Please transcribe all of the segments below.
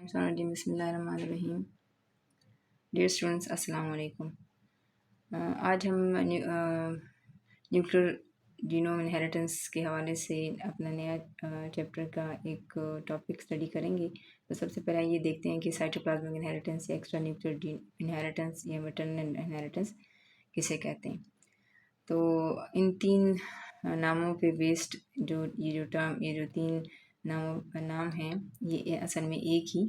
बिस्मिल्लाहिर्रहमानिर्रहीम। Dear students, अस्सलाम वालेकुम। आज हम न्यूक्लियर जीनोम इनहेरिटेंस के हवाले से अपना नया चैप्टर का एक टॉपिक स्टडी करेंगे। तो सबसे पहले ये देखते हैं कि साइटोप्लाज्मिक इनहेरिटेंस या एक्स्ट्रा न्यूक्लियर इनहेरिटेंस या मैटरनल इनहेरिटेंस किसे कहते हैं। तो इन तीन नामों पे बेस्ड ये जो तीन नाम हैं, ये असल में एक ही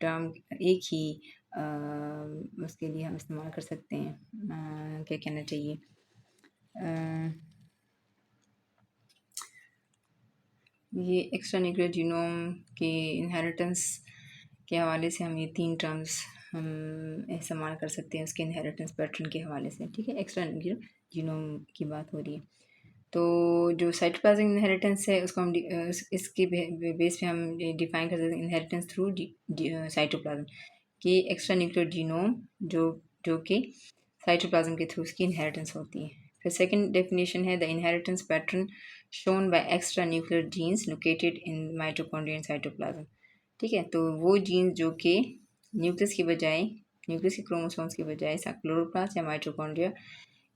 टर्म, एक ही उसके लिए हम इस्तेमाल कर सकते हैं। क्या कहना चाहिए, ये एक्स्ट्रा न्यूक्लियर जीनोम के इनहेरिटेंस के हवाले से हम ये तीन टर्म्स हम इस्तेमाल कर सकते हैं उसके इनहेरिटेंस पैटर्न के हवाले से। ठीक है, एक्स्ट्रा न्यूक्लियर जीनोम की बात हो रही है। तो जो साइटोप्लाज्मिक इनहेरिटेंस है उसको हम इसके बेस पे हम डिफाइन कर सकते हैं इनहेरिटेंस थ्रू साइटोप्लाज्म कि एक्स्ट्रा न्यूक्लियर जीनोम जो कि साइटोप्लाज्म के थ्रू उसकी इनहेरिटेंस होती है। फिर सेकंड डेफिनेशन है the inheritance pattern shown by extra nuclear genes located in mitochondria and cytoplasm. ठीक है, तो वो जीन्स जो कि न्यूक्लियस के क्रोमोसोम्स की बजाय क्लोरोप्लास्ट या माइटोकॉन्ड्रिया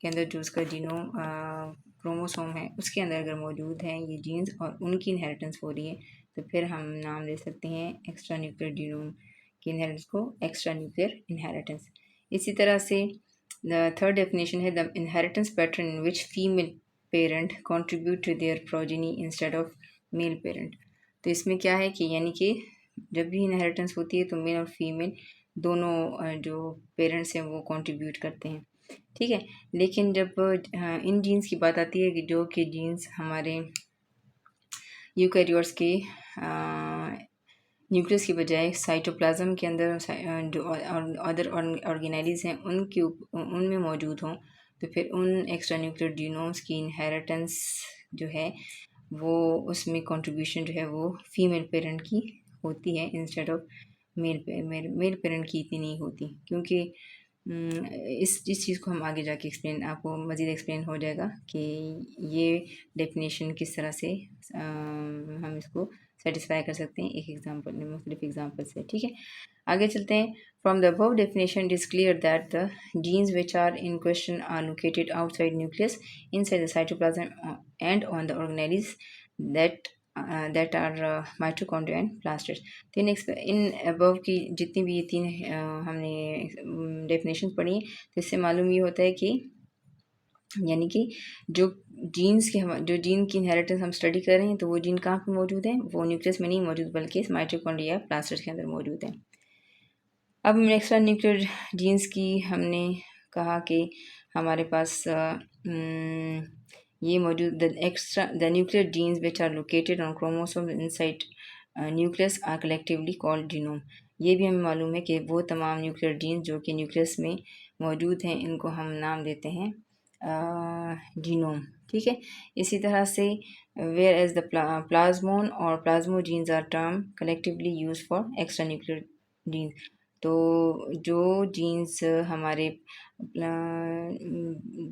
के अंदर जो उसका जीनोम क्रोमोसोम है उसके अंदर अगर मौजूद है ये जीन्स और उनकी इनहेरिटेंस हो रही है, तो फिर हम नाम दे सकते हैं एक्स्ट्रा न्यूक्लियर जीनोम की इनहेरिटेंस को एक्स्ट्रा न्यूक्लियर इनहेरिटेंस। इसी तरह से द थर्ड डेफिनेशन है the inheritance pattern in which female parent contribute to their progeny instead of male parent. तो इसमें क्या है कि यानी कि जब भी इनहेरिटेंस होती है तो मेल और फीमेल दोनों जो पेरेंट्स हैं वो कंट्रीब्यूट करते हैं। ठीक है, लेकिन जब इन जीन्स की बात आती है कि जो कि जीन्स हमारे यूकैरियोट्स के न्यूक्लियस की बजाय साइटोप्लाज्म के अंदर जो अदर ऑर्गेनेलिज हैं उनमें मौजूद हों, तो फिर उन एक्स्ट्रा न्यूक्लियर जीनोम्स की इनहेरिटेंस जो है वो उसमें कंट्रीब्यूशन जो है वो फीमेल पेरेंट की होती है इंस्टेड ऑफ मेल पेरेंट की इतनी नहीं होती, क्योंकि इस चीज़ को हम आगे जाके आपको मज़ीद एक्सप्लेन हो जाएगा कि ये डेफिनेशन किस तरह से हम इसको सेटिस्फाई कर सकते हैं एक एग्जांपल में, मुख्तलिफ एग्जांपल से। ठीक है, आगे चलते हैं। From the above definition it is clear that the genes which are in question are located outside nucleus inside the cytoplasm and on the organelles that are mitochondria and plastids. तो इन above की जितनी भी ये तीन हमने definition पढ़ी हैं, तो इससे मालूम ये होता है कि यानी कि जो जीन की इनहेरिटेंस हम स्टडी कर रहे हैं, तो वो जीन कहाँ पे मौजूद है, वो न्यूक्लियस में नहीं मौजूद बल्कि माइटोकॉन्ड्रिया प्लास्टिड्स के अंदर मौजूद है। अब हम एक्स्ट्रा न्यूक्लियर जीन्स की हमने कहा कि हमारे पास ये मौजूद the nuclear genes which are located on chromosome inside nucleus are collectively called genome. ये भी हमें मालूम है कि वो तमाम न्यूक्लियर जीन्स जो कि न्यूक्लियस में मौजूद हैं इनको हम नाम देते हैं जीनोम। ठीक है, इसी तरह से वेयर एज द प्लाज्मोन और plasmogenes are term collectively use for extra nuclear genes. तो जो जीन्स हमारे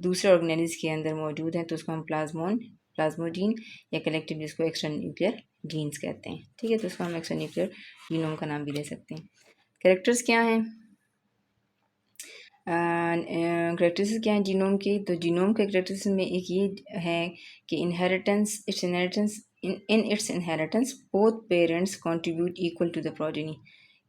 दूसरे ऑर्गेनेलिज के अंदर मौजूद हैं तो उसको हम प्लाज्मोजीन या कलेक्टिव जिसको एक्स्ट्रा न्यूक्लियर जीन्स कहते हैं। ठीक है, तो उसको हम एक्स्ट्रा न्यूक्लियर जीनोम का नाम भी दे सकते हैं। कैरेक्टर्स क्या हैं, करेक्टरिस्टिक्स क्या हैं जीनोम की? तो जीनोम के करेक्टरिस्टिक्स में एक ये है कि in its inheritance both parents contribute equal to the progeny.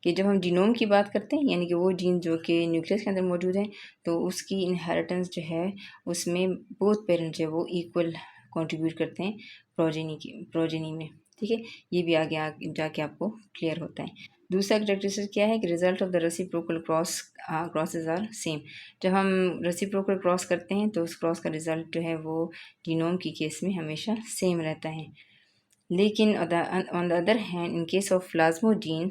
कि जब हम जीनोम की बात करते हैं यानी कि वो जीन जो कि न्यूक्लियस के अंदर मौजूद है, तो उसकी इनहेरिटेंस जो है उसमें बोथ पेरेंट्स जो है वो इक्वल कंट्रीब्यूट करते हैं प्रोजेनी में। ठीक है, ये भी आगे जाके आपको क्लियर होता है। दूसरा करेक्टरिस्टिक क्या है कि result of the reciprocal crosses are same. जब हम रेसिप्रोकल क्रॉस करते हैं तो उस क्रॉस का रिजल्ट जो है वो जीनोम की केस में हमेशा सेम रहता है। लेकिन on the other hand in case of plasmogene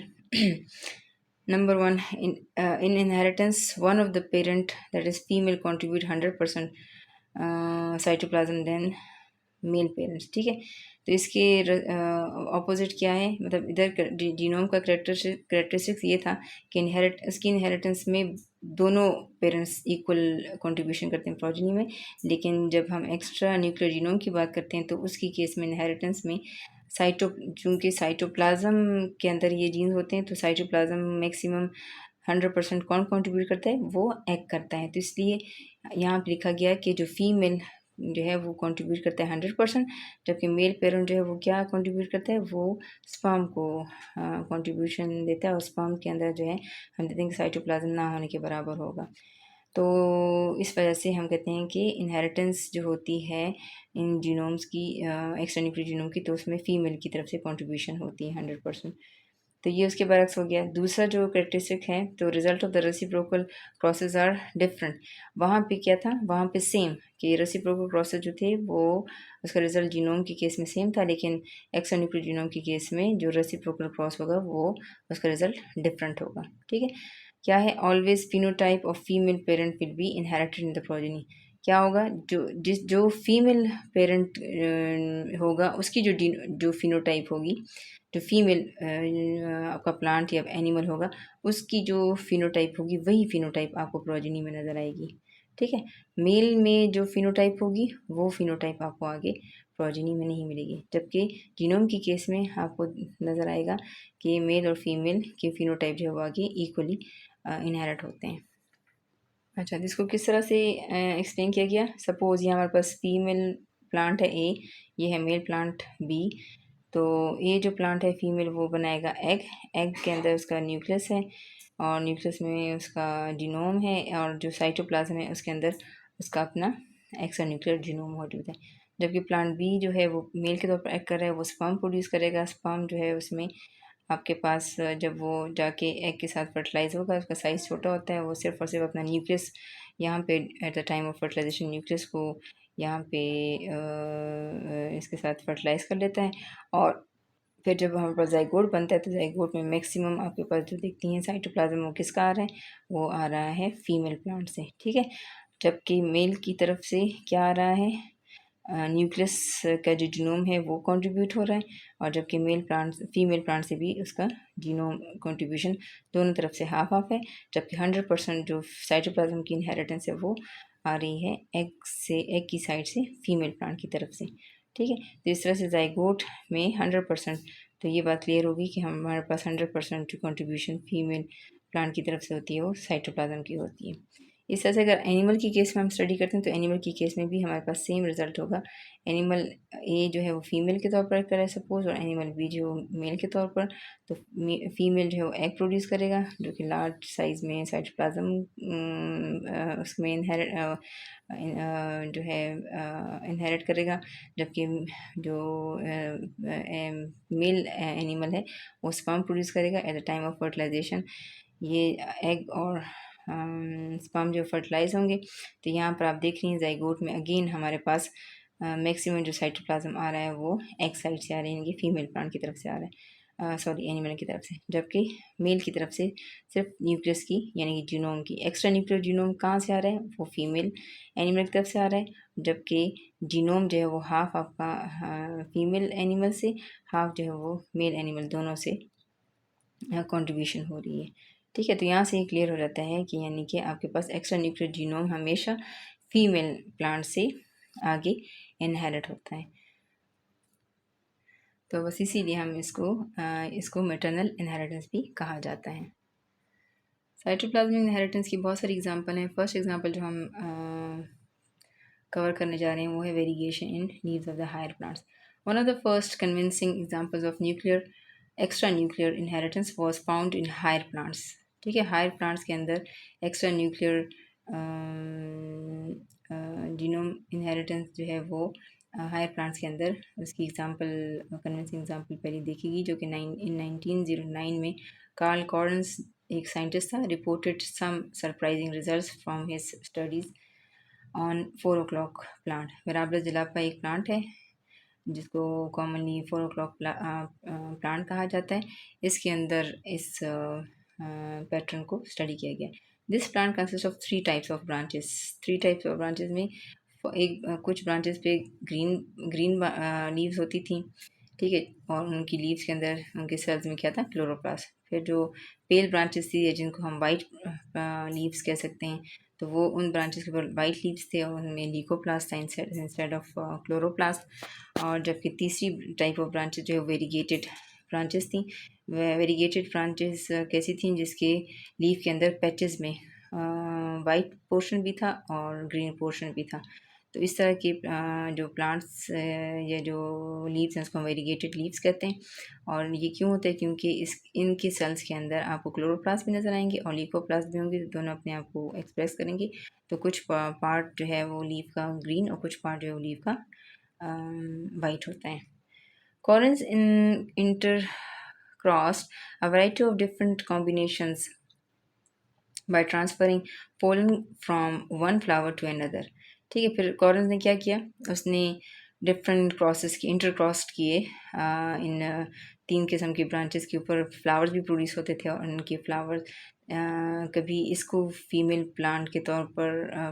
number one in inheritance one of the parent that is female contribute 100% cytoplasm than male parents. ठीक है, तो इसके ऑपोजिट क्या है, मतलब इधर जीनोम का करेक्टरिस्टिक्स ये था कि उसकी इनहेरिटेंस में दोनों पेरेंट्स इक्वल कंट्रीब्यूशन करते हैं प्रोजेनी में, लेकिन जब हम एक्स्ट्रा न्यूक्लियर जीनोम की बात करते हैं तो उसकी केस में इनहेरिटेंस में साइटो चूँकि साइटोप्लाज़्म के अंदर ये जीन्स होते हैं, तो साइटोप्लाज़्म मैक्सिमम 100% कौन कंट्रीब्यूट करता है? वो एग करता है। तो इसलिए यहाँ पे लिखा गया है कि जो फीमेल जो है वो कंट्रीब्यूट करता है 100%, जबकि मेल पेरेंट जो है वो क्या कंट्रीब्यूट करता है? वो स्पर्म को कंट्रीब्यूशन देता है, और स्पर्म के अंदर जो है हम देते हैं कि साइटोप्लाज़्म ना होने के बराबर होगा। तो इस वजह से हम कहते हैं कि इनहेरिटेंस जो होती है इन जीनोम्स की, एक्स्ट्रा न्यूक्लियर जीनोम की, तो उसमें फ़ीमेल की तरफ से कंट्रीब्यूशन होती है 100%। तो ये उसके बरक्स हो गया। दूसरा जो कैरेक्टरिस्टिक है, तो result of the reciprocal crosses are different. वहाँ पे क्या था? वहाँ पे सेम कि रेसिप्रोकल क्रॉसेस जो थे वो उसका रिजल्ट जीनोम के केस में सेम था, लेकिन एक्स्ट्रा न्यूक्लियर जीनोम के केस में जो रेसिप्रोकल क्रॉस होगा वो उसका रिजल्ट डिफरेंट होगा। ठीक है? क्या है? Always phenotype of female parent will be inherited in the progeny. क्या होगा? जो फीमेल पेरेंट होगा उसकी जो फिनोटाइप होगी, जो फीमेल आपका प्लांट या एनिमल होगा, उसकी जो फिनोटाइप होगी वही फिनोटाइप आपको प्रोजेनी में नज़र आएगी। ठीक है? मेल में जो फिनोटाइप होगी वो फिनोटाइप आपको आगे प्रोजेनी में नहीं मिलेगी, जबकि जीनोम के केस में आपको नज़र आएगा कि मेल और फीमेल के फिनोटाइप जो है वो आगे इक्वली इनहेरिट होते हैं। अच्छा, तो इसको किस तरह से एक्सप्लेन किया गया? सपोज़ ये हमारे पास फीमेल प्लांट है ए, ये है मेल प्लांट बी। तो ये जो प्लांट है फीमेल वो बनाएगा एग, एग के अंदर उसका न्यूक्लियस है, और न्यूक्लियस में उसका जीनोम है, और जो साइटोप्लाज्म है उसके अंदर उसका अपना एक्स्ट्रा न्यूक्लियर जीनोम मौजूद है। जबकि प्लांट बी जो है वो मेल के तौर पर एग कर रहा है, वो स्पर्म प्रोड्यूस करेगा। स्पर्म जो है उसमें आपके पास जब वो जाके एग के साथ फर्टिलाइज होगा, उसका साइज़ छोटा होता है, वो सिर्फ़ और सिर्फ अपना न्यूक्लियस यहाँ पे at the time of fertilization nucleus को यहाँ पे इसके साथ फर्टिलाइज कर लेता है। और फिर जब हमारे पास ज़ाइगोट बनता है, तो ज़ाइगोट में मैक्सिमम आपके पास जो दिखती हैं साइटोप्लाज़्म, वो किसका आ रहा है? वो आ रहा है फीमेल प्लांट से। ठीक है? जबकि मेल की तरफ से क्या आ रहा है? न्यूक्लियस का जो जीनोम है वो कंट्रीब्यूट हो रहा है, और जबकि फीमेल प्लांट से भी उसका जीनोम कंट्रीब्यूशन दोनों तरफ से हाफ हाफ है, जबकि 100% जो साइटोप्लाज्म की इनहेरिटेंस है वो आ रही है एग की साइड से फीमेल प्लांट की तरफ से। ठीक है? तो इस तरह से ज़ाइगोट में 100%, तो ये बात क्लियर होगी कि हमारे पास 100% जो कंट्रीब्यूशन फीमेल प्लांट की तरफ से होती है वो साइटोप्लाज्म की होती है। इस तरह से अगर एनिमल की केस में हम स्टडी करते हैं, तो एनिमल की केस में भी हमारे पास सेम रिजल्ट होगा। एनिमल ए जो है वो फीमेल के तौर पर करें सपोज, और एनिमल बी जो मेल के तौर पर, तो फीमेल जो है वो एग प्रोड्यूस करेगा जो कि लार्ज साइज़ में साइटोप्लाज्म उसमें जो है इनहेरिट करेगा, जबकि जो मेल एनिमल है वो स्पर्म प्रोड्यूस करेगा at the time of fertilization. ये एग और स्पर्म जो फर्टिलाइज होंगे, तो यहाँ पर आप देख रही हैं ज़ाइगोट में अगेन हमारे पास मैक्सिमम जो साइटोप्लाज्म आ रहा है वो एग साइड से आ रहा है, यानी कि फीमेल प्लांट की तरफ से आ रहा है, सॉरी एनिमल की तरफ से, जबकि मेल की तरफ से सिर्फ न्यूक्लियस की यानी कि जीनोम की एक्स्ट्रा न्यूक्लियर जीनोम कहाँ से आ रहा है? वो फीमेल एनिमल की तरफ से आ रहा है, जबकि जीनोम जो है वो हाफ आपका फीमेल एनिमल से, हाफ जो है वो मेल एनिमल, दोनों से कंट्रीब्यूशन हो रही है। ठीक है? तो यहाँ से ये क्लियर हो जाता है कि यानी कि आपके पास एक्स्ट्रा न्यूक्लियर जीनोम हमेशा फीमेल प्लांट से आगे इनहेरिट होता है। तो बस इसीलिए हम इसको मैटरनल इनहेरिटेंस भी कहा जाता है। साइटोप्लाज्मिक इनहेरिटेंस की बहुत सारी एग्जांपल हैं। फर्स्ट एग्जांपल जो हम कवर करने जा रहे हैं वो है variation in leaves of the higher plants. One of the first convincing examples of nuclear extra nuclear inheritance was found in higher plants. ठीक है? हायर प्लांट्स के अंदर एक्स्ट्रा न्यूक्लियर जीनोम इनहेरिटेंस जो है वो हायर प्लांट्स के अंदर, उसकी एग्जांपल कन्विंसिंग एग्जांपल पहले देखेगी, जो कि 1909 में कार्ल कॉर्न्स एक साइंटिस्ट था, reported some surprising results from his studies on 4 o'clock plant. Mirabilis jalapa एक प्लांट है जिसको कॉमनली 4 o'clock प्लांट कहा जाता है। इसके अंदर इस पैटर्न को स्टडी किया गया। This plant consist of 3 types of branches. 3 types of branches में एक कुछ ब्रांचेस पे ग्रीन ग्रीन लीव्स होती थी, ठीक है। और उनकी लीव्स के अंदर उनके सेल्स में क्या था, क्लोरोप्लास्ट। फिर जो पेल ब्रांचेस थी जिनको हम वाइट लीव्स कह सकते हैं, तो वो उन ब्रांचेस के ऊपर वाइट लीव्स थे और उनमें लीकोप्लास्ट था इंस्टेड ऑफ क्लोरोप्लास्ट। और जबकि तीसरी टाइप ऑफ ब्रांचेस जो है वेरीगेटेड ब्रांचेस थी। वेरीगेटेड ब्रांचेस कैसी थी, जिसके लीफ के अंदर पैचेस में वाइट पोर्शन भी था और ग्रीन पोर्शन भी था। तो इस तरह के जो प्लांट्स या जो लीव्स हैं उसको हम वेरीगेटेड लीव्स कहते हैं। और ये क्यों होता है, क्योंकि इनके सेल्स के अंदर आपको क्लोरोप्लास्ट भी नज़र आएंगे और लीकोप्लास्ट भी होंगे, तो दोनों अपने आप को एक्सप्रेस करेंगे। तो कुछ पार्ट जो है वो लीव का ग्रीन और कुछ पार्ट जो है वो लीव का वाइट होता है। Corals intercrossed a variety of different combinations by transferring pollen from one flower to another। ठीक है। फिर कॉरल्स ने क्या किया, उसने डिफरेंट क्रॉसेस की इंटरक्रॉस्ड किए इन तीन किस्म की ब्रांचेस के ऊपर। फ्लावर्स भी प्रोड्यूस होते थे और उनके फ्लावर्स कभी इसको फीमेल प्लांट के तौर पर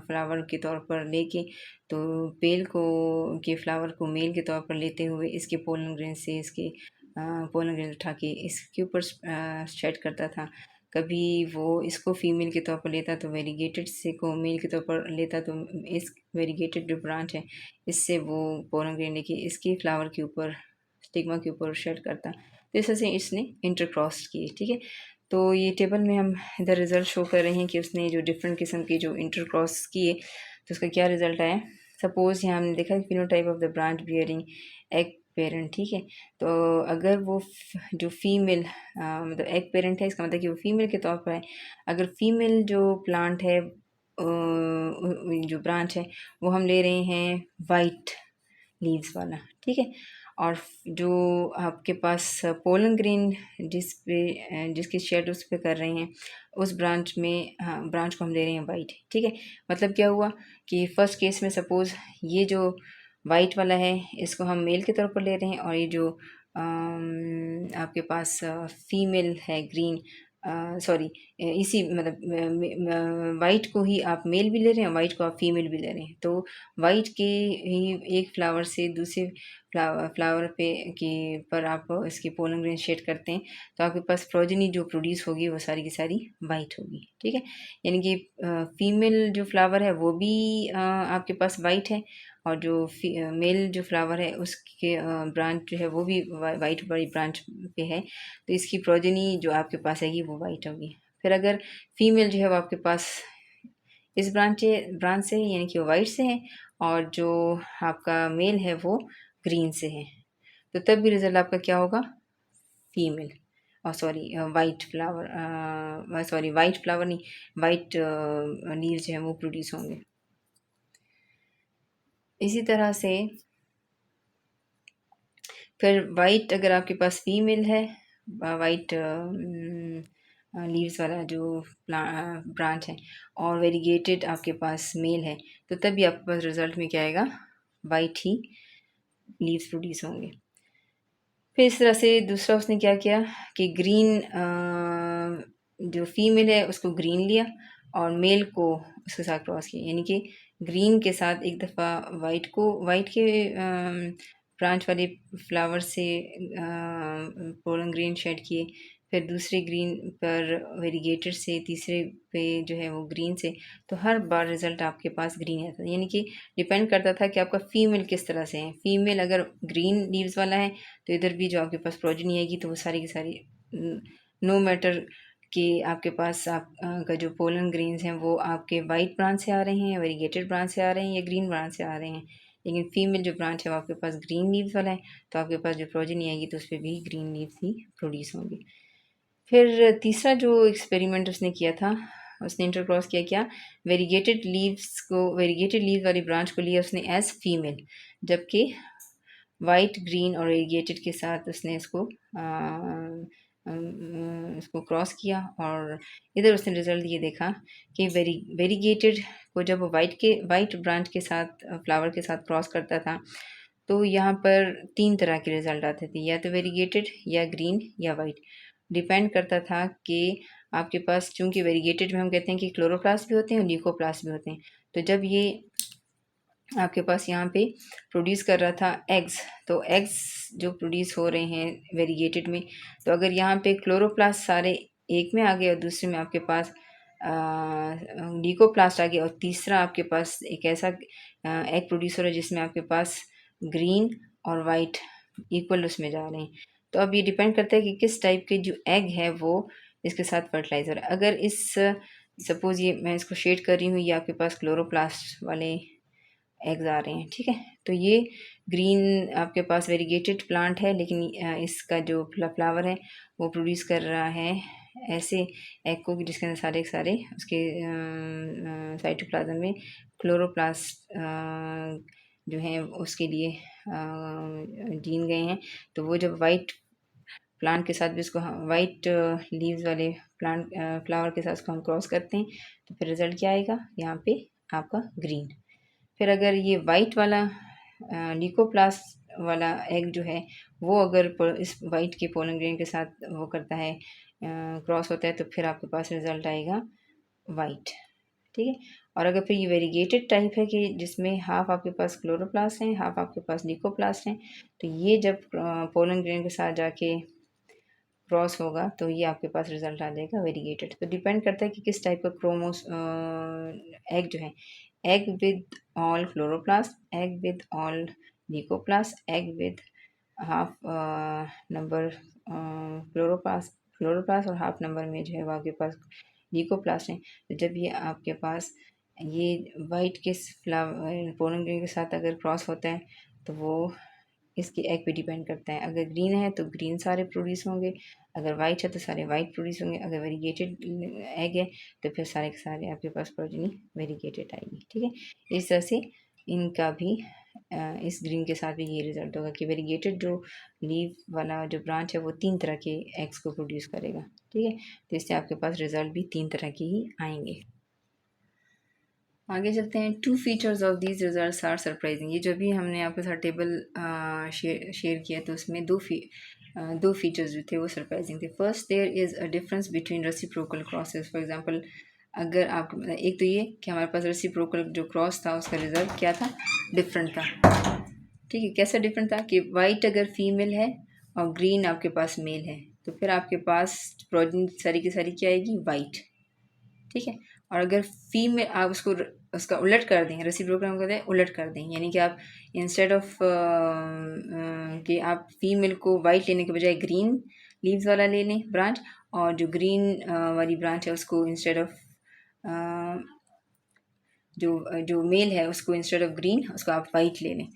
फ्लावर के तौर पर लेके, तो पेल को के फ्लावर को मेल के तौर पर लेते हुए इसके पोलन ग्रेन से इसके पोलन ग्रेन उठा के इसके ऊपर शेड करता था। कभी वो इसको फीमेल के तौर पर लेता तो वेरीगेटेड से को मेल के तौर पर लेता, तो इस वेरीगेटेड जो ब्रांच है इससे वो पोलन ग्रेन लेके इसके फ्लावर के ऊपर स्टिग्मा के ऊपर शेड करता। तो इस तरह से इसने इंटरक्रॉस किए। ठीक है। तो ये टेबल में हम इधर रिजल्ट शो कर रहे हैं कि उसने जो डिफरेंट किस्म के जो इंटरक्रॉस किए तो उसका क्या रिजल्ट आया। सपोज यहाँ हमने देखा phenotype of the branch bearing egg parent. ठीक है। तो अगर वो जो फीमेल मतलब एग पेरेंट है, इसका मतलब कि वो फीमेल के तौर पर है। अगर फीमेल जो प्लांट है जो ब्रांच है वो हम ले रहे हैं वाइट लीव्स वाला। ठीक है। और जो आपके पास पोलन ग्रेन जिसकी शेड उस पे कर रहे हैं उस ब्रांच में, हाँ ब्रांच को हम ले रहे हैं वाइट। ठीक है। मतलब क्या हुआ कि फर्स्ट केस में सपोज़ ये जो वाइट वाला है इसको हम मेल के तौर पर ले रहे हैं और ये जो आपके पास फीमेल है ग्रीन, सॉरी इसी मतलब वाइट को ही आप मेल भी ले रहे हैं, वाइट को आप फीमेल भी ले रहे हैं। तो वाइट के ही एक फ्लावर से दूसरे फ्लावर पे के पर आप इसकी पोलन ग्रेन शेड करते हैं तो आपके पास प्रोजेनी जो प्रोड्यूस होगी वो सारी की सारी वाइट होगी। ठीक है। यानी कि फीमेल जो फ्लावर है वो भी आपके पास वाइट है और जो मेल जो फ्लावर है उसके ब्रांच जो है वो भी वाइट वाली ब्रांच पे है, तो इसकी प्रोजेनी जो आपके पास आएगी वो वाइट होगी। फिर अगर फीमेल जो है वो आपके पास इस ब्रांच से है यानी कि वो वाइट से है और जो आपका मेल है वो ग्रीन से है, तो तब भी रिजल्ट आपका क्या होगा, फीमेल और sorry white flower, sorry white flower नहीं, वाइट लीव्स जो है वो प्रोड्यूस होंगे। इसी तरह से फिर वाइट अगर आपके पास फीमेल है, वाइट लीव्स वाला जो ब्रांच है और वेरीगेटेड आपके पास मेल है, तो तभी आपके पास रिजल्ट में क्या आएगा, वाइट ही लीव्स प्रोड्यूस होंगे। फिर इस तरह से दूसरा उसने क्या किया कि ग्रीन जो फीमेल है उसको ग्रीन लिया और मेल को उसके साथ क्रॉस किया, यानी कि ग्रीन के साथ एक दफ़ा वाइट के ब्रांच वाले फ्लावर से पोलन ग्रीन शेड किए, फिर दूसरे ग्रीन पर वेरीगेटेड से, तीसरे पे जो है वो ग्रीन से, तो हर बार रिज़ल्ट आपके पास ग्रीन आता था। यानी कि डिपेंड करता था कि आपका फ़ीमेल किस तरह से है। फ़ीमेल अगर ग्रीन लीव्स वाला है तो इधर भी जो आपके पास प्रोजेनी आएगी तो वो सारी की सारी नो मैटर कि आपके पास आप का जो पोलन ग्रेन्स हैं वो आपके वाइट ब्रांच से आ रहे हैं, वेरीगेटेड ब्रांच से आ रहे हैं या ग्रीन ब्रांच से आ रहे हैं। लेकिन फीमेल जो ब्रांच है वो आपके पास ग्रीन लीव्स वाला है, तो आपके पास जो प्रोजेनी आएगी तो उस पर भी ग्रीन लीव्स ही प्रोड्यूस होंगी। फिर तीसरा जो एक्सपेरिमेंट उसने किया था, उसने इंटरक्रॉस किया क्या, वेरीगेटेड लीव्स वाली ब्रांच को लिया उसने एज फीमेल, जबकि वाइट ग्रीन और वेरीगेटेड के साथ उसने इसको क्रॉस किया और इधर उसने रिज़ल्ट ये देखा कि वेरीगेटेड को जब वो वाइट ब्रांच के साथ फ्लावर के साथ क्रॉस करता था तो यहाँ पर तीन तरह के रिज़ल्ट आते थे, या तो वेरीगेटेड या ग्रीन या वाइट। डिपेंड करता था कि आपके पास, चूँकि वेरीगेटेड में हम कहते हैं कि क्लोरोप्लास्ट भी होते हैं और ल्यूकोप्लास्ट भी होते हैं, तो जब ये आपके पास यहाँ पे प्रोड्यूस कर रहा था एग्स। तो एग्स जो प्रोड्यूस हो रहे हैं वेरीगेटेड में, तो अगर यहाँ पे क्लोरोप्लास्ट सारे एक में आ गए और दूसरे में आपके पास ल्यूकोप्लास्ट आ गया, और तीसरा आपके पास एक ऐसा एग प्रोड्यूसर है जिसमें आपके पास ग्रीन और वाइट इक्वल उसमें जा रहे हैं। तो अब ये डिपेंड करता है कि किस टाइप के जो एग है वो इसके साथ फर्टिलाइज़र। अगर इस सपोज़ ये मैं इसको शेड कर रही हूँ, ये आपके पास क्लोरोप्लास्ट वाले एग्स आ रहे हैं, ठीक है। तो ये ग्रीन आपके पास वेरीगेटेड प्लांट है, लेकिन इसका जो फ्लावर है वो प्रोड्यूस कर रहा है ऐसे एग को कि जिसके अंदर सारे के सारे उसके साइटोप्लाज्म में क्लोरोप्लास्ट जो है उसके लिए जीन गए हैं। तो वो जब वाइट प्लांट के साथ भी उसको वाइट लीव्स वाले प्लांट फ्लावर के साथ उसको हम क्रॉस करते हैं, तो फिर रिजल्ट क्या आएगा यहाँ पे आपका ग्रीन। फिर अगर ये वाइट वाला ल्यूकोप्लास्ट वाला एग जो है वो अगर इस वाइट के पोलन ग्रेन के साथ वो करता है क्रॉस होता है, तो फिर आपके पास रिजल्ट आएगा वाइट, ठीक है। और अगर फिर ये वेरीगेटेड टाइप है कि जिसमें हाफ आपके पास क्लोरोप्लास्ट हैं, हाफ आपके पास ल्यूकोप्लास्ट हैं, तो ये जब पोलन ग्रेन के साथ जाके क्रॉस होगा तो ये आपके पास रिजल्ट आ जाएगा वेरीगेटेड। तो डिपेंड करता है कि किस टाइप का क्रोमोस एग जो है, egg with all chloroplast, egg with all leucoplast, egg with half number chloroplast और हाफ नंबर में जो है वो आपके पास ल्यूकोप्लास्ट है। तो जब ये आपके पास ये वाइट के फ्लावर पोलन ग्रेन के साथ अगर क्रॉस होता है तो वो इसके एग पे डिपेंड करता है। अगर ग्रीन है तो ग्रीन सारे प्रोड्यूस होंगे, अगर वाइट है तो सारे वाइट प्रोड्यूस होंगे, अगर वेरीगेटेड एग है तो फिर सारे के सारे आपके पास प्रोजनी वेरीगेटेड आएगी, ठीक है। इस तरह से इनका भी इस ग्रीन के साथ भी ये रिजल्ट होगा कि वेरीगेटेड जो लीव वाला जो ब्रांच है वो 3 तरह के एग्स को प्रोड्यूस करेगा, ठीक है। तो इससे आपके पास रिजल्ट भी 3 तरह के ही आएंगे। आगे चलते हैं। Two features of these results are surprising. ये जो भी हमने आपके साथ टेबल शेयर किया तो उसमें दो फीचर्स जो थे वो सरप्राइजिंग थे। First, there is a difference between reciprocal crosses. For example, अगर आप एक तो ये कि हमारे पास रेसिप्रोकल जो क्रॉस था उसका रिजल्ट क्या था, डिफरेंट था, ठीक है। कैसा डिफरेंट था कि वाइट अगर फीमेल है और ग्रीन आपके पास मेल है, तो फिर आपके पास प्रोजनी सारी की सारी क्या आएगी, वाइट, ठीक है। और अगर फीमेल आप उसको उसका उलट कर दें, रेसिप्रोकल कहते हैं उलट कर दें, यानी कि आप इंस्टेड ऑफ कि आप फीमेल को वाइट लेने के बजाय ग्रीन लीव्स वाला ले लें ब्रांच, और जो ग्रीन वाली ब्रांच है उसको इंस्टेड ऑफ जो जो मेल है उसको इंस्टेड ऑफ ग्रीन उसको आप वाइट ले लें,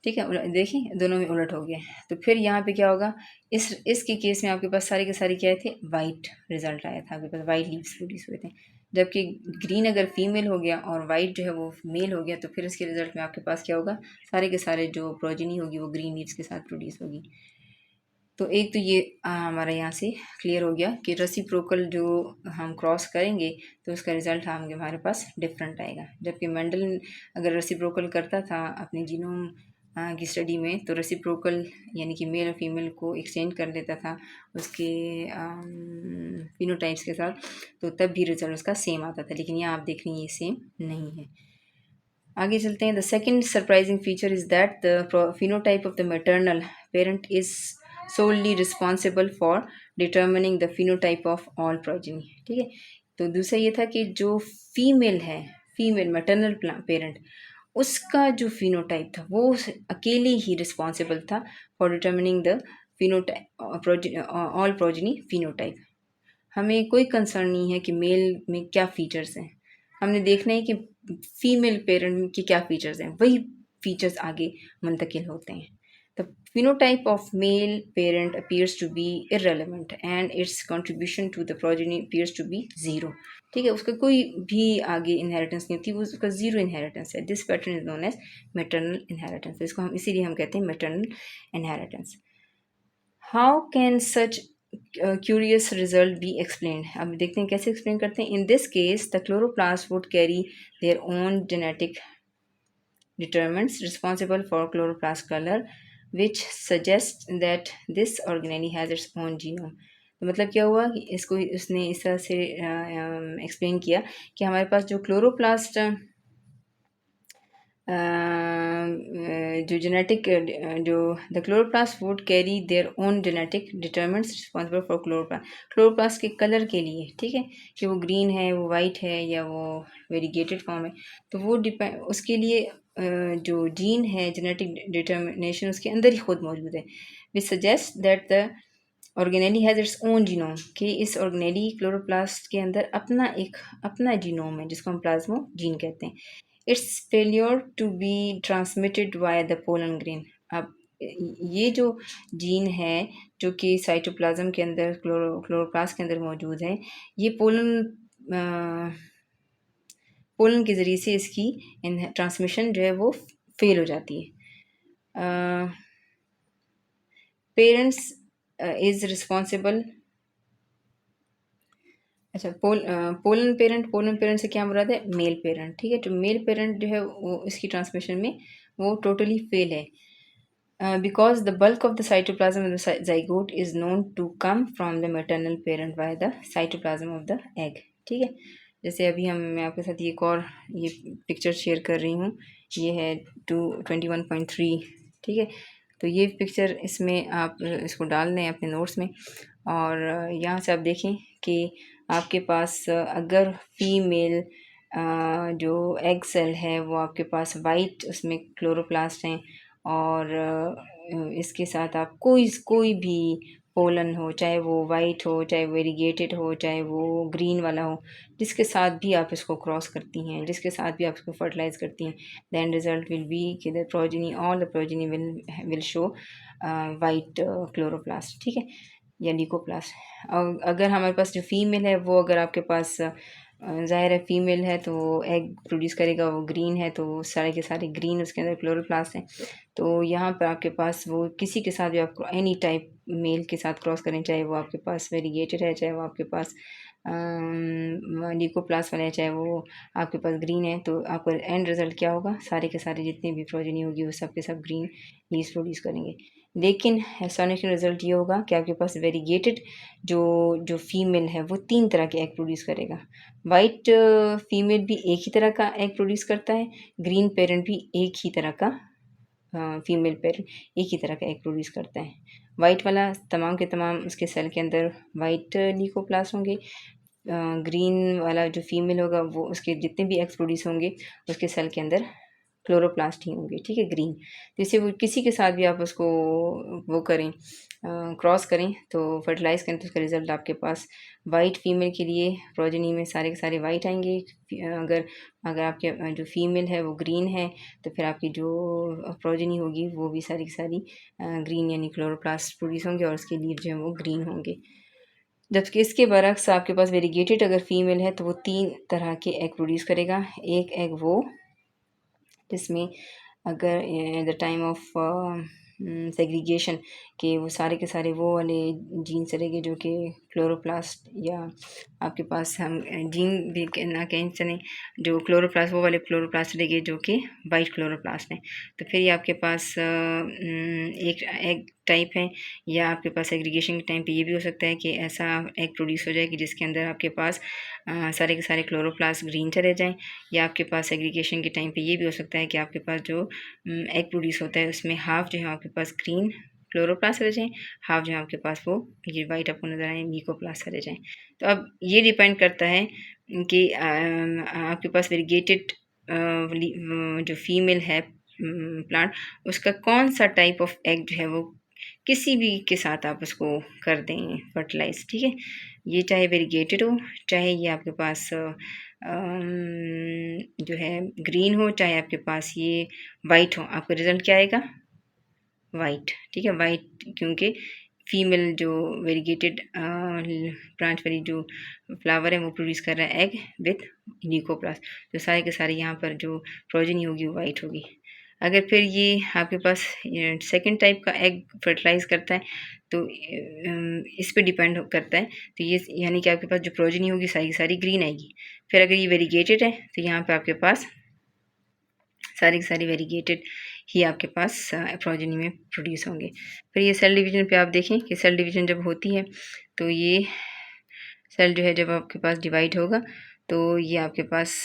ठीक है। देखिए दोनों में उलट हो गया। तो फिर यहाँ पे क्या होगा, इसके केस में आपके पास सारे के सारे क्या आए थे, वाइट रिजल्ट आया था, आपके पास वाइट लीव्स प्रोड्यूस हुए थे। जबकि ग्रीन अगर फीमेल हो गया और वाइट जो है वो मेल हो गया, तो फिर इसके रिजल्ट में आपके पास क्या होगा, सारे के सारे जो प्रोजिनी होगी वो ग्रीन लीव्स के साथ प्रोड्यूस होगी। तो एक तो ये हमारा यहाँ से क्लियर हो गया कि रेसिप्रोकल जो हम क्रॉस करेंगे तो उसका रिजल्ट हमारे पास डिफरेंट आएगा। जबकि मेंडल अगर रेसिप्रोकल करता था अपने जीनोम की स्टडी में, तो रेसिप्रोकल यानी कि मेल और फीमेल को एक्सचेंज कर लेता था उसके फिनोटाइप्स के साथ, तो तब भी रिजल्ट उसका सेम आता था। लेकिन यहाँ आप देख रही हैं ये सेम नहीं है। आगे चलते हैं। The second surprising feature is that the phenotype of the maternal parent is solely responsible for determining the phenotype of all progeny, ठीक है। तो दूसरा ये था कि जो फीमेल है, फीमेल मैटरनल पेरेंट, उसका जो फिनोटाइप था वो अकेले ही रिस्पॉन्सिबल था for determining the phenotype all progeny phenotype. हमें कोई कंसर्न नहीं है कि मेल में क्या फीचर्स हैं, हमने देखना है कि फीमेल पेरेंट के क्या फीचर्स हैं, वही फीचर्स आगे मुंतकिल होते हैं। The phenotype of male parent appears to be irrelevant and its contribution to the progeny appears to be zero, ठीक है। उसका कोई भी आगे इनहेरिटेंस नहीं होती, वो उसका जीरो इनहेरिटेंस है। This pattern is known as maternal inheritance. इसको हम इसीलिए हम कहते हैं maternal inheritance. How can such curious result be explain. अब देखते हैं कैसे एक्सप्लेन करते हैं। In this case the chloroplast would carry their own genetic determinants responsible for chloroplast color, which suggests that this organelle has its own genome। तो मतलब क्या हुआ कि इसको उसने इस तरह से एक्सप्लेन किया कि हमारे पास जो क्लोरोप्लास्ट जो जेनेटिक जो the chloroplast would carry their own genetic determinants responsible for chloroplast के कलर के लिए, ठीक है, कि वो ग्रीन है, वो वाइट है, या वो वेरीगेटेड फॉर्म है, तो वो डिपेंड उसके लिए जो जीन है जेनेटिक डिटर्मिनेशन उसके अंदर ही खुद मौजूद है, विच suggest that the organelle has its own genome, कि इस ऑर्गेनेली क्लोरोप्लास्ट के अंदर अपना जीनोम है जिसको हम प्लाज्मो जीन कहते हैं। Its failure to be transmitted via the pollen grain. अब ये जो जीन है जो कि साइटोप्लाज्म के अंदर क्लोरोप्लास्ट के अंदर मौजूद है, ये पोलन के ज़रिए से इसकी ट्रांसमिशन जो है वो फेल हो जाती है। Parents is responsible. अच्छा, पोलन पेरेंट से क्या मुराद है? मेल पेरेंट, ठीक है। तो मेल पेरेंट जो है वो इसकी ट्रांसमिशन में वो टोटली फेल है, because the bulk of the cytoplasm of the zygote is known to come from the maternal parent via the cytoplasm of the egg, ठीक है। जैसे अभी मैं आपके साथ एक और ये पिक्चर शेयर कर रही हूँ, ये है 21.3, ठीक है। तो ये पिक्चर इसमें आप इसको डाल दें अपने नोट्स में, और यहाँ से आप देखें कि आपके पास अगर फीमेल जो एग सेल है वो आपके पास वाइट उसमें क्लोरोप्लास्ट हैं, और इसके साथ आप कोई भी पोलन हो, चाहे वो वाइट हो, चाहे वेरीगेटेड हो, चाहे वो ग्रीन वाला हो, जिसके साथ भी आप इसको क्रॉस करती हैं, जिसके साथ भी आप इसको फर्टिलाइज करती हैं, the end result will be कि the progeny all the progeny will show white chloroplast, ठीक है, या ल्यूकोप्लास्ट। और अगर हमारे पास जो फीमेल है वो अगर आपके पास ज़ाहिर है फीमेल है तो वो एग प्रोड्यूस करेगा, वो ग्रीन है तो सारे के सारे ग्रीन उसके अंदर क्लोरोप्लास्ट हैं। तो यहाँ पर आपके पास वो किसी के साथ भी आप एनी टाइप मेल के साथ क्रॉस करें, चाहे वो आपके पास वेरीगेटेड है, चाहे वो आपके पास ल्यूकोप्लास्ट वाला है, चाहे वो आपके पास ग्रीन है, तो आपका एंड रिजल्ट क्या होगा? सारे के सारे जितनी भी प्रोजेनी होगी वो सब के सब ग्रीन लीव्स प्रोड्यूस करेंगे। लेकिन एस्टोनिशिंग रिजल्ट ये होगा कि आपके पास वेरीगेटेड जो जो फीमेल है वो 3 तरह के एग प्रोड्यूस करेगा। वाइट फीमेल भी एक ही तरह का एग प्रोड्यूस करता है, ग्रीन पेरेंट भी एक ही तरह का फीमेल पेरेंट एक ही तरह का एग प्रोड्यूस करता है। वाइट वाला तमाम के तमाम उसके सेल के अंदर वाइट ल्यूकोप्लास्ट होंगे, ग्रीन वाला जो फीमेल होगा वो उसके जितने भी एग्स प्रोड्यूस होंगे उसके सेल के अंदर क्लोरोप्लास्ट ही होंगे, ठीक है, ग्रीन। जैसे वो किसी के साथ भी आप उसको वो करें, क्रॉस करें तो फर्टिलाइज़ करें तो उसका रिज़ल्ट आपके पास वाइट फीमेल के लिए प्रोजेनी में सारे के सारे वाइट आएंगे। अगर अगर आपके जो फीमेल है वो ग्रीन है तो फिर आपकी जो प्रोजेनी होगी वो भी सारी की सारी ग्रीन यानी क्लोरोप्लास्ट प्रोड्यूस होंगे और उसके लीव जो है वो ग्रीन होंगे। जबकि इसके बरक्स आपके पास वेरीगेटेड अगर फीमेल है तो वो 3 तरह के एग प्रोड्यूस करेगा। एक एग वो जिसमें अगर eight the time of segregation कि वो सारे के सारे वो वाले जीन्स रहेंगे जो कि क्लोरोप्लास्ट या आपके पास हम जीन भी ना कहें चलें, जो क्लोरोप्लास्ट वो वाले क्लोरोप्लास्ट रहेंगे जो कि वाइट क्लोरोप्लास्ट हैं। तो फिर ये आपके पास एक एग टाइप है, या आपके पास एग्रीगेशन के टाइम पे ये भी हो सकता है कि ऐसा एग प्रोड्यूस हो जाए कि जिसके अंदर आपके पास सारे के सारे क्लोरोप्लास्ट ग्रीन चले जाएँ, या आपके पास एग्रीगेशन के टाइम पे ये भी हो सकता है कि आपके पास जो एग प्रोड्यूस होता है उसमें हाफ जो है आपके पास ग्रीन क्लोरोप्लास्ट रह जाएँ, हाफ जो है आपके पास वो ये वाइट आपको नज़र आए ल्यूकोप्लास्ट रह जाएँ। तो अब ये डिपेंड करता है कि आपके पास वेरीगेटेड जो फीमेल है प्लांट, उसका कौन सा टाइप ऑफ एग जो है वो किसी भी के साथ आप उसको कर दें फर्टिलाइज़, ठीक है। ये चाहे वेरीगेटेड हो, चाहे ये आपके पास जो है ग्रीन हो, चाहे आपके पास ये वाइट हो, आपका रिज़ल्ट क्या आएगा? वाइट, ठीक है। वाइट क्योंकि फीमेल जो वेरीगेटेड ब्रांच वाली जो फ्लावर है वो प्रोड्यूस कर रहा है एग विथ ल्यूकोप्लास्ट, तो सारे के सारे यहाँ पर जो प्रोजेनी होगी वो वाइट होगी। अगर फिर ये आपके पास सेकंड टाइप का एग फर्टिलाइज़ करता है तो इस पे डिपेंड करता है, तो ये यानी कि आपके पास जो प्रोजेनी होगी सारी की सारी ग्रीन आएगी। फिर अगर ये वेरीगेटेड है तो यहाँ पे आपके पास सारी की सारी वेरीगेटेड ही आपके पास प्रोजेनी में प्रोड्यूस होंगे। फिर ये सेल डिवीज़न पे आप देखें कि सेल डिवीज़न जब होती है तो ये सेल जो है जब आपके पास डिवाइड होगा तो ये आपके पास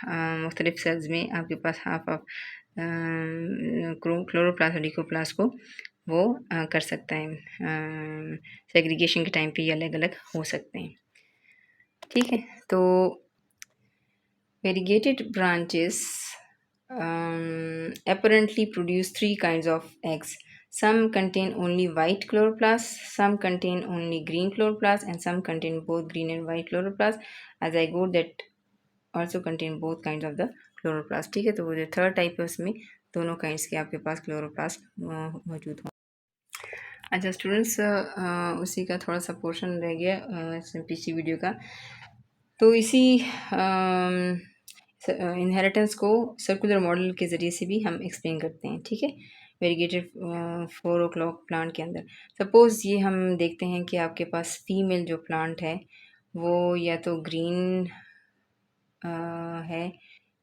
मुख्तलिफ़ सेल्स में आपके पास हाफ हाफ क्लोरोप्लास्ट और डिकोप्लास्ट को वो कर सकता है। सेग्रीगेशन के टाइम पे ये अलग अलग हो सकते हैं। ठीक है, तो variegated branches apparently produce three kinds of eggs. Some contain only white chloroplast, some contain only green chloroplast, and some contain both green and white chloroplast. As I go that also contain both kinds of the chloroplast. ठीक है, तो वो जो third type है उसमें दोनों kinds के आपके पास क्लोरोप्लास्ट मौजूद हों। अच्छा स्टूडेंट्स, उसी का थोड़ा सा पोर्शन रह गया पिछली वीडियो का। तो इसी इनहेरिटेंस को सर्कुलर मॉडल के ज़रिए से भी हम एक्सप्लेन करते हैं। ठीक है, वेरीगेटेड 4 o'clock प्लांट के अंदर सपोज़ ये हम देखते हैं कि आपके पास फीमेल जो प्लांट है वो या तो ग्रीन है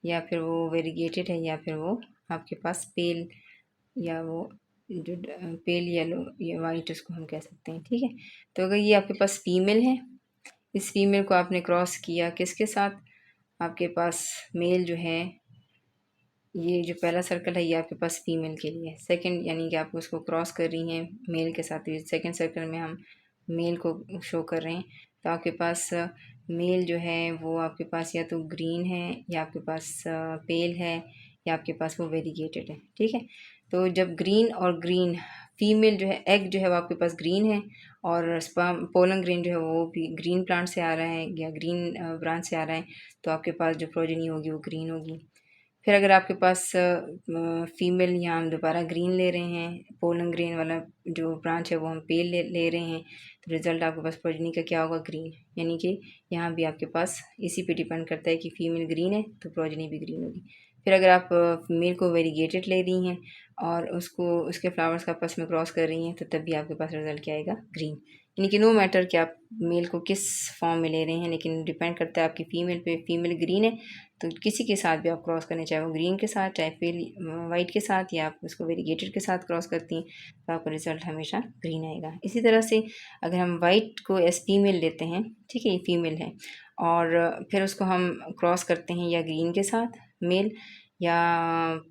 या फिर वो वेरीगेटेड है या फिर वो आपके पास पेल या वो जो पेल येलो या वाइट उसको हम कह सकते हैं। ठीक है, तो अगर ये आपके पास फीमेल है, इस फीमेल को आपने क्रॉस किया किसके साथ, आपके पास मेल जो है, ये जो पहला सर्कल है ये आपके पास फीमेल के लिए, सेकंड यानी कि आप उसको क्रॉस कर रही हैं मेल के साथ, तो सेकंड सर्कल में हम मेल को शो कर रहे हैं। तो आपके पास मेल जो है वो आपके पास या तो ग्रीन है या आपके पास पेल है या आपके पास वो वेरीगेटेड है। ठीक है, तो जब ग्रीन और ग्रीन फीमेल जो है एग जो है वो आपके पास ग्रीन है और स्पर्म पोलन ग्रेन जो है वो भी ग्रीन प्लांट से आ रहा है या ग्रीन ब्रांच से आ रहा है, तो आपके पास जो प्रोजेनी होगी वो ग्रीन होगी। फिर अगर आपके पास फीमेल यहाँ हम दोबारा ग्रीन ले रहे हैं, पोलन ग्रीन वाला जो ब्रांच है वो हम पेल ले रहे हैं, तो रिज़ल्ट आपके पास प्रोजनी का क्या होगा, ग्रीन। यानी कि यहाँ भी आपके पास इसी पे डिपेंड करता है कि फीमेल ग्रीन है तो प्रोजनी भी ग्रीन होगी। फिर अगर आप मेल को वेरीगेटेड ले रही हैं और उसको उसके फ्लावर्स का आपस में क्रॉस कर रही हैं, तो तब भी आपके पास रिज़ल्ट क्या आएगा, ग्रीन। यानी कि नो मैटर कि आप मेल को किस फॉर्म में ले रहे हैं, लेकिन डिपेंड करता है आपकी फीमेल पे। फीमेल ग्रीन है तो किसी के साथ भी आप क्रॉस करें, चाहे वो ग्रीन के साथ, चाहे फिर वाइट के साथ, या आप उसको वेरीगेटेड के साथ क्रॉस करती हैं, तो आपका रिजल्ट हमेशा ग्रीन आएगा। इसी तरह से अगर हम वाइट को एज फीमेल लेते हैं, ठीक है, ये फीमेल है, और फिर उसको हम क्रॉस करते हैं या ग्रीन के साथ मेल या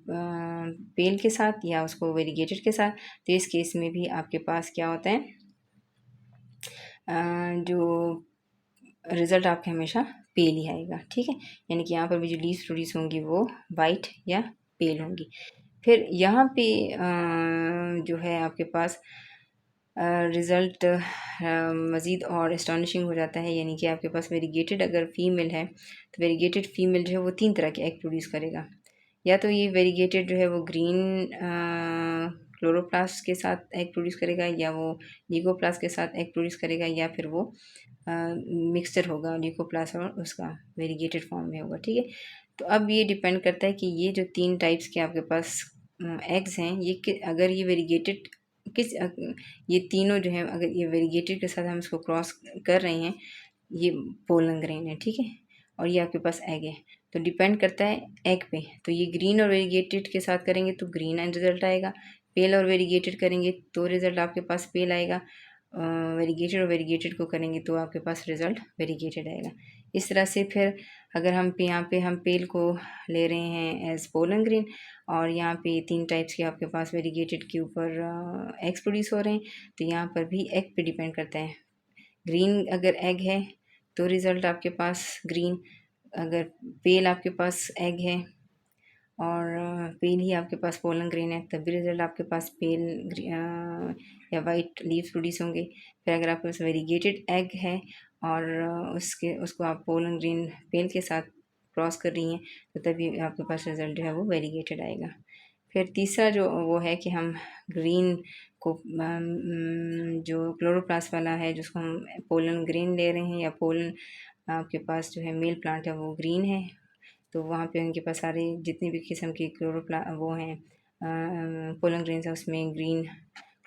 पेल के साथ या उसको वेरीगेटेड के साथ, तो इस केस में भी आपके पास क्या होता है, जो रिज़ल्ट आपके हमेशा पेल ही आएगा। ठीक है, यानी कि यहाँ पर भी जो लीव्स प्रोड्यूस होंगी वो वाइट या पेल होंगी। फिर यहाँ पे जो है आपके पास रिज़ल्ट मज़ीद और एस्टॉनिशिंग हो जाता है। यानी कि आपके पास वेरीगेटेड अगर फीमेल है तो वेरीगेटेड फीमेल जो है वो 3 तरह के एग प्रोड्यूस करेगा। या तो ये वेरीगेटेड जो है वो ग्रीन क्लोरोप्लास्ट के साथ एग प्रोड्यूस करेगा, या वो लीगोप्लास्ट के साथ एग प्रोड्यूस करेगा, या फिर वो मिक्सचर होगा ल्यूकोप्लास्ट और उसका वेरीगेटेड फॉर्म में होगा। ठीक है, तो अब ये डिपेंड करता है कि ये जो 3 टाइप्स के आपके पास एग्स हैं, ये अगर ये वेरीगेटेड किस ये तीनों जो है अगर ये वेरीगेटेड के साथ हम इसको क्रॉस कर रहे हैं, ये पोलन ग्रेन है। ठीक है, और ये आपके पास एग है, तो डिपेंड करता है एग पे। तो ये ग्रीन और वेरीगेटेड के साथ करेंगे तो ग्रीन रिजल्ट आएगा, पेल और वेरीगेटेड करेंगे तो रिज़ल्ट आपके पास पेल आएगा, वेरीगेटेड और वेरीगेटेड को करेंगे तो आपके पास रिज़ल्ट वेरीगेटेड आएगा। इस तरह से फिर अगर हम यहाँ पे हम पेल को ले रहे हैं एज पोलन ग्रीन, और यहाँ पे 3 टाइप्स के आपके पास वेरीगेटेड के ऊपर एग्स प्रोड्यूस हो रहे हैं, तो यहाँ पर भी एग पे डिपेंड करता है। ग्रीन अगर एग है तो रिज़ल्ट आपके पास ग्रीन, अगर पेल आपके पास एग है और पेल ही आपके पास पोलन ग्रेन है, तब भी रिज़ल्ट आपके पास या वाइट लीव्स प्रोड्यूस होंगे। फिर अगर आपके पास वेरीगेटेड एग है और उसको आप पोलन ग्रीन पेल के साथ क्रॉस कर रही हैं, तो तभी आपके पास रिज़ल्ट जो है वो वेरीगेटेड आएगा। फिर तीसरा जो वो है कि हम ग्रीन को जो क्लोरोप्लास्ट वाला है जिसको हम पोलन ग्रीन ले रहे हैं, या पोलन आपके पास जो है मेल प्लांट है वो ग्रीन है, तो वहाँ पे उनके पास सारे जितनी भी किस्म की वो हैं पोलन ग्रेन्स है, उसमें ग्रीन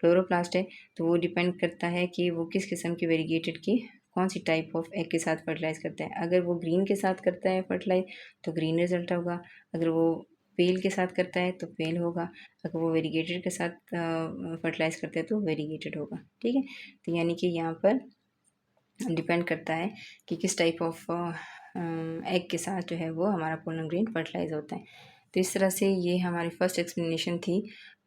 क्लोरोप्लास्ट है। तो वो डिपेंड करता है कि वो किस किस्म की वेरीगेटेड की कौन सी टाइप ऑफ एग के साथ फर्टिलाइज़ करता है। अगर वो ग्रीन के साथ करता है फर्टिलाइज़ तो ग्रीन रिज़ल्ट होगा, अगर वो पेल के साथ करता है तो पेल होगा, अगर वो वेरीगेटेड के साथ फर्टिलाइज़ करता है तो वेरीगेटेड होगा। ठीक है, तो यानी कि यहाँ पर डिपेंड करता है कि किस टाइप ऑफ एग के साथ जो है वो हमारा पोलन ग्रेन फर्टिलाइज होता है। तो इस तरह से ये हमारी फर्स्ट एक्सप्लेनेशन थी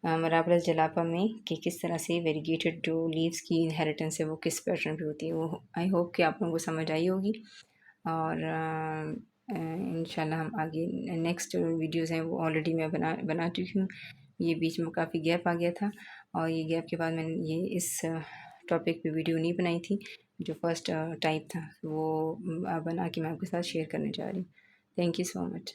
मराबरस जलापा में कि किस तरह से वेरीगेटेड जो लीव्स की इनहेरिटेंस है वो किस पैटर्न पे होती है। वो आई होप कि आप लोगों को समझ आई होगी। और इंशाल्लाह हम आगे नेक्स्ट वीडियोज़ हैं वो ऑलरेडी मैं बना चुकी हूँ। ये बीच में काफ़ी गैप आ गया था और ये गैप के बाद मैंने ये इस टॉपिक पे वीडियो नहीं बनाई थी। जो फर्स्ट टाइप था वो बना के मैं आपके साथ शेयर करने जा रही हूँ। Thank you so much.